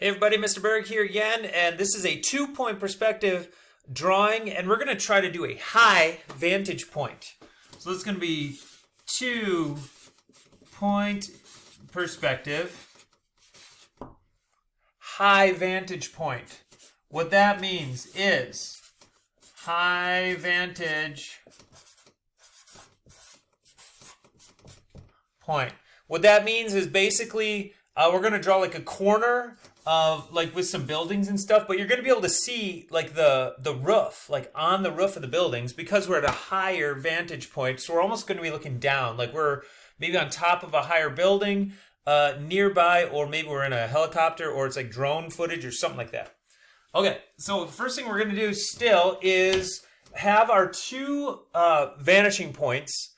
Hey everybody, Mr. Berg here again, and this is a 2-point perspective drawing, and we're going to try to do a high vantage point. So this is going to be 2-point perspective, high vantage point. What that means is high vantage point. What that means is basically we're going to draw like a corner of like with some buildings and stuff, but you're going to be able to see like the roof, like on the roof of the buildings, because we're at a higher vantage point. So we're almost going to be looking down, like we're maybe on top of a higher building nearby, or maybe we're in a helicopter, or it's like drone footage or something like that. Okay, so the first thing we're going to do still is have our two vanishing points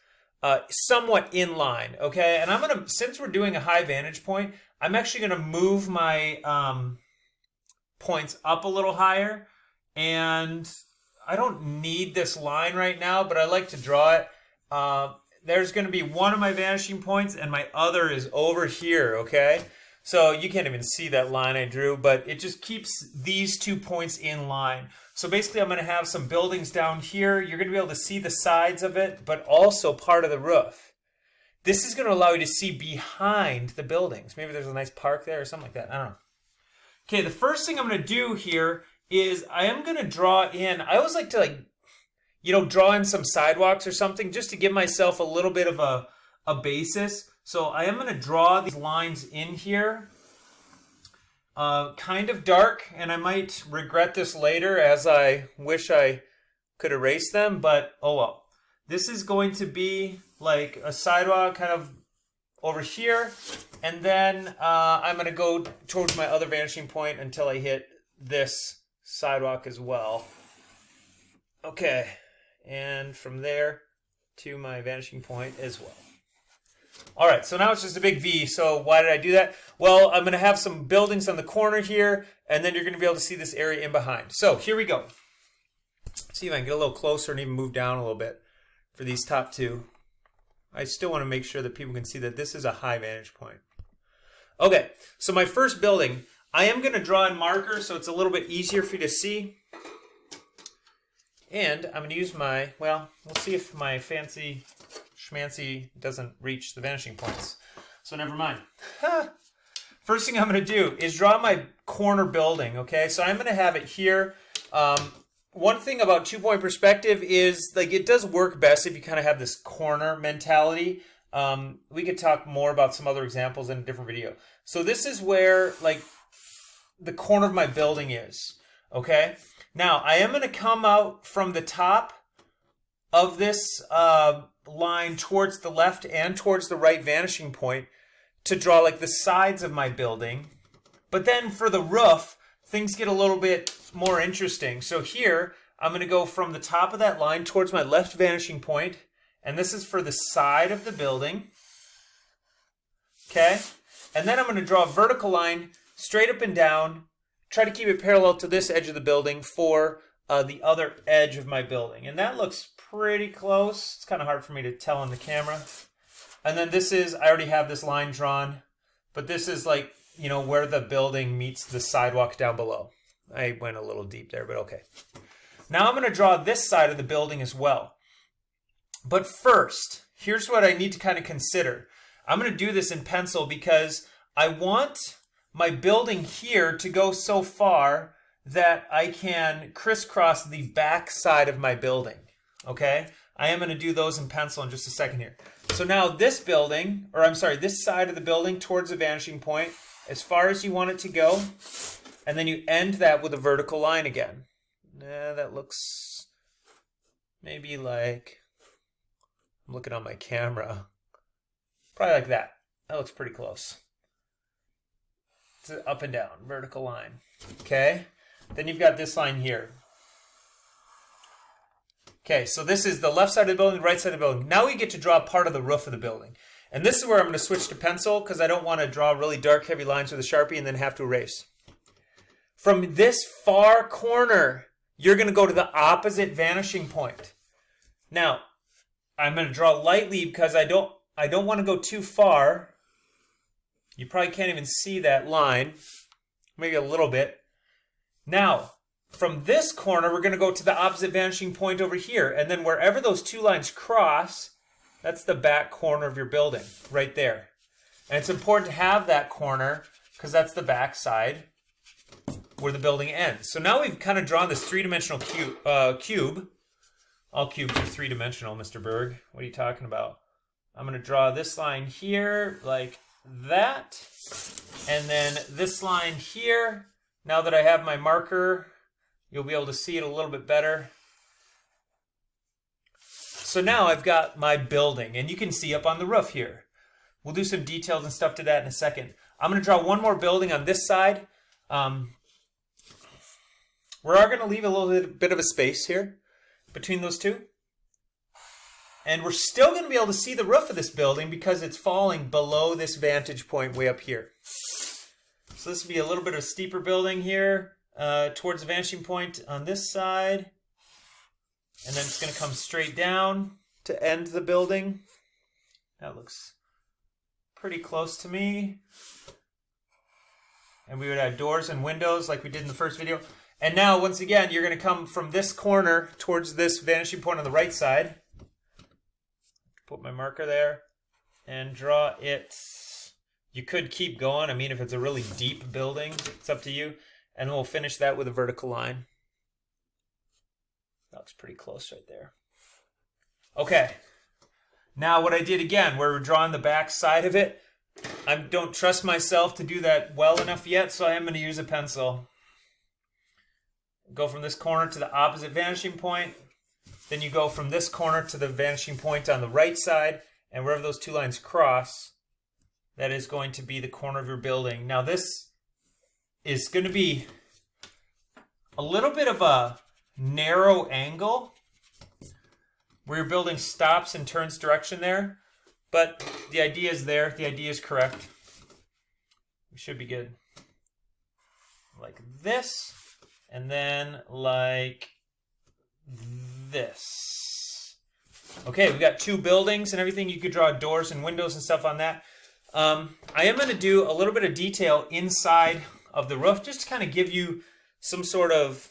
somewhat in line, okay? And I'm going to, since we're doing a high vantage point, I'm actually going to move my points up a little higher. And I don't need this line right now, but I like to draw it. There's going to be one of my vanishing points, and my other is over here, okay? So you can't even see that line I drew, but it just keeps these 2 points in line. So basically I'm going to have some buildings down here. You're going to be able to see the sides of it, but also part of the roof. This is going to allow you to see behind the buildings. Maybe there's a nice park there or something like that. I don't know. Okay, the first thing I'm going to do here is I am going to draw in, I always like to draw in some sidewalks or something just to give myself a little bit of a basis. So I am going to draw these lines in here, kind of dark, and I might regret this later as I wish I could erase them, but oh well. This is going to be like a sidewalk kind of over here, and then I'm going to go towards my other vanishing point until I hit this sidewalk as well. Okay, and from there to my vanishing point as well. All right, so now it's just a big V. So why did I do that? Well, I'm going to have some buildings on the corner here, and then you're going to be able to see this area in behind. So here we go. Let's see if I can get a little closer and even move down a little bit for these top two. I still want to make sure that people can see that this is a high vantage point. Okay, so my first building, I am going to draw in marker so it's a little bit easier for you to see. And I'm going to use my, well, we'll see if my fancy schmancy doesn't reach the vanishing points. So never mind. First thing I'm going to do is draw my corner building, okay? So I'm going to have it here. One thing about 2-point perspective is like it does work best if you kind of have this corner mentality. We could talk more about some other examples in a different video. So this is where like the corner of my building is, okay? Now I am going to come out from the top of this line towards the left and towards the right vanishing point to draw like the sides of my building. But then for the roof, things get a little bit more interesting. So here, I'm going to go from the top of that line towards my left vanishing point, and this is for the side of the building. Okay? And then I'm going to draw a vertical line straight up and down, try to keep it parallel to this edge of the building for the other edge of my building. And that looks pretty close. It's kind of hard for me to tell on the camera. And then this is, I already have this line drawn, but this is like, you know, where the building meets the sidewalk down below. I went a little deep there, but okay. Now I'm going to draw this side of the building as well. But first, here's what I need to kind of consider. I'm going to do this in pencil because I want my building here to go so far that I can crisscross the back side of my building. Okay? I am going to do those in pencil in just a second here. So now this building, or I'm sorry, this side of the building towards the vanishing point, as far as you want it to go, and then you end that with a vertical line again. That looks maybe like, I'm looking on my camera, probably like that. That looks pretty close. It's an up and down, vertical line. Okay, then you've got this line here. Okay, so this is the left side of the building, the right side of the building. Now we get to draw part of the roof of the building. And this is where I'm going to switch to pencil because I don't want to draw really dark, heavy lines with a Sharpie and then have to erase. From this far corner, you're going to go to the opposite vanishing point. Now, I'm going to draw lightly because I don't want to go too far. You probably can't even see that line. maybe a little bit. Now, from this corner, we're going to go to the opposite vanishing point over here. And then wherever those two lines cross, that's the back corner of your building, right there. And it's important to have that corner because that's the back side where the building ends. So now we've kind of drawn this three-dimensional cube. All cubes are three-dimensional, Mr. Berg. What are you talking about? I'm going to draw this line here like that. And then this line here. Now that I have my marker, you'll be able to see it a little bit better. So now I've got my building, and you can see up on the roof here. We'll do some details and stuff to that in a second. I'm going to draw one more building on this side. We are going to leave a little bit of a space here between those two. And we're still going to be able to see the roof of this building because it's falling below this vantage point way up here. So this will be a little bit of a steeper building here towards the vanishing point on this side. And then it's going to come straight down to end the building. That looks pretty close to me. And we would have doors and windows like we did in the first video. And now, once again, you're going to come from this corner towards this vanishing point on the right side. Put my marker there and draw it. You could keep going. I mean, if it's a really deep building, it's up to you. And we'll finish that with a vertical line. That looks pretty close right there. Okay. Now what I did again, where we're drawing the back side of it, I don't trust myself to do that well enough yet, so I am going to use a pencil. Go from this corner to the opposite vanishing point. Then you go from this corner to the vanishing point on the right side, and wherever those two lines cross, that is going to be the corner of your building. Now this is going to be a little bit of a narrow angle where your building stops and turns direction there, but the idea is there. The idea is correct. We should be good. Like this, and then like this. Okay, we got two buildings and everything. You could draw doors and windows and stuff on that. I am going to do a little bit of detail inside of the roof just to kind of give you some sort of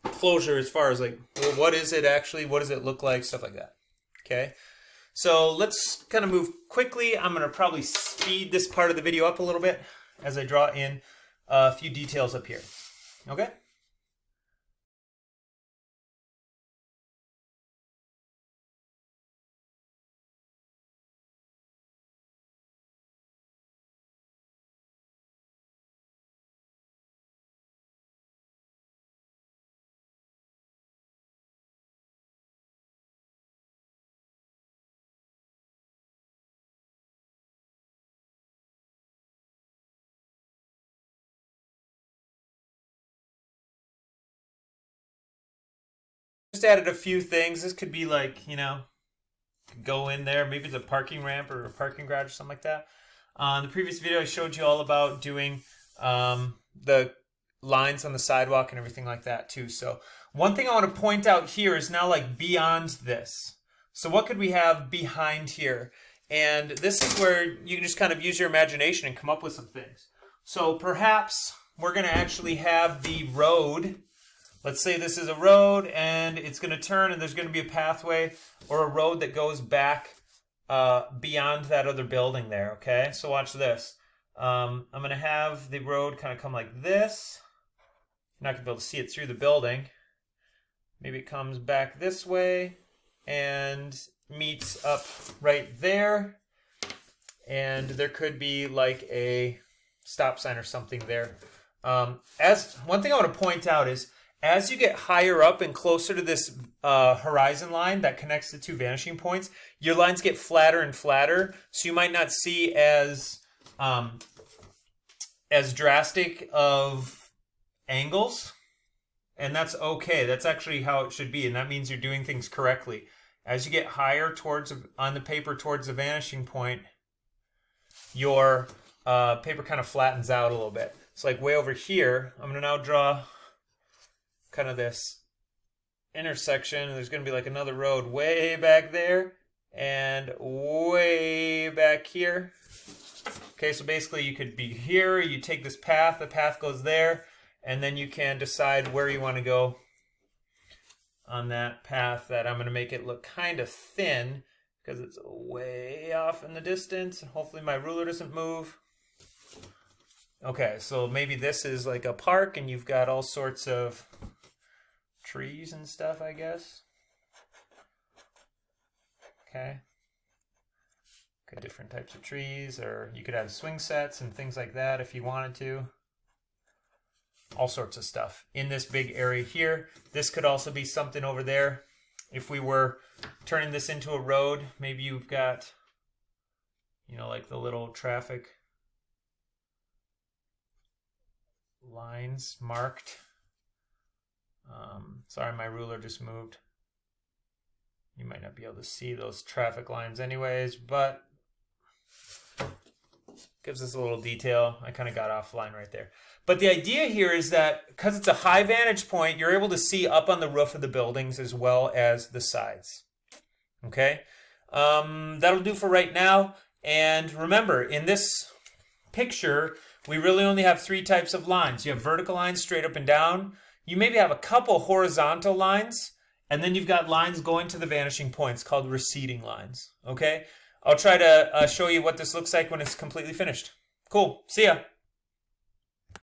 closure as far as like, well, what is it actually? What does it look like? Stuff like that. Okay, so let's kind of move quickly. I'm going to probably speed this part of the video up a little bit as I draw in a few details up here. Okay. Just added a few things. This could be like, you know, go in there. Maybe it's a parking ramp or a parking garage or something like that. In the previous video, I showed you all about doing the lines on the sidewalk and everything like that too. So one thing I want to point out here is now like beyond this. So what could we have behind here? And this is where you can just kind of use your imagination and come up with some things. So perhaps we're going to actually have the road. Let's say this is a road and it's going to turn and there's going to be a pathway or a road that goes back beyond that other building there, okay? So watch this. I'm going to have the road kind of come like this. You're not going to be able to see it through the building. Maybe it comes back this way and meets up right there. And there could be like a stop sign or something there. As one thing I want to point out is, as you get higher up and closer to this horizon line that connects the two vanishing points, your lines get flatter and flatter, so you might not see as drastic of angles, and that's okay. That's actually how it should be, and that means you're doing things correctly. As you get higher towards on the paper towards the vanishing point, your paper kind of flattens out a little bit. So like way over here, I'm going to now draw kind of this intersection, and there's going to be like another road way back there and way back here. Okay, so basically you could be here, you take this path, the path goes there, and then you can decide where you want to go on that path. That I'm going to make it look kind of thin because it's way off in the distance. Hopefully my ruler doesn't move. Okay, so maybe this is like a park and you've got all sorts of trees and stuff, I guess. Okay. Got different types of trees, or you could have swing sets and things like that if you wanted to. All sorts of stuff in this big area here. This could also be something over there. If we were turning this into a road, maybe you've got, you know, like the little traffic lines marked. Sorry, my ruler just moved. You might not be able to see those traffic lines anyways, but gives us a little detail. I kind of got offline right there. But the idea here is that because it's a high vantage point, you're able to see up on the roof of the buildings as well as the sides. Okay? That'll do for right now. And remember, in this picture, we really only have 3 types of lines. You have vertical lines straight up and down. You maybe have a couple horizontal lines, and then you've got lines going to the vanishing points called receding lines. Okay? I'll try to show you what this looks like when it's completely finished. Cool. See ya.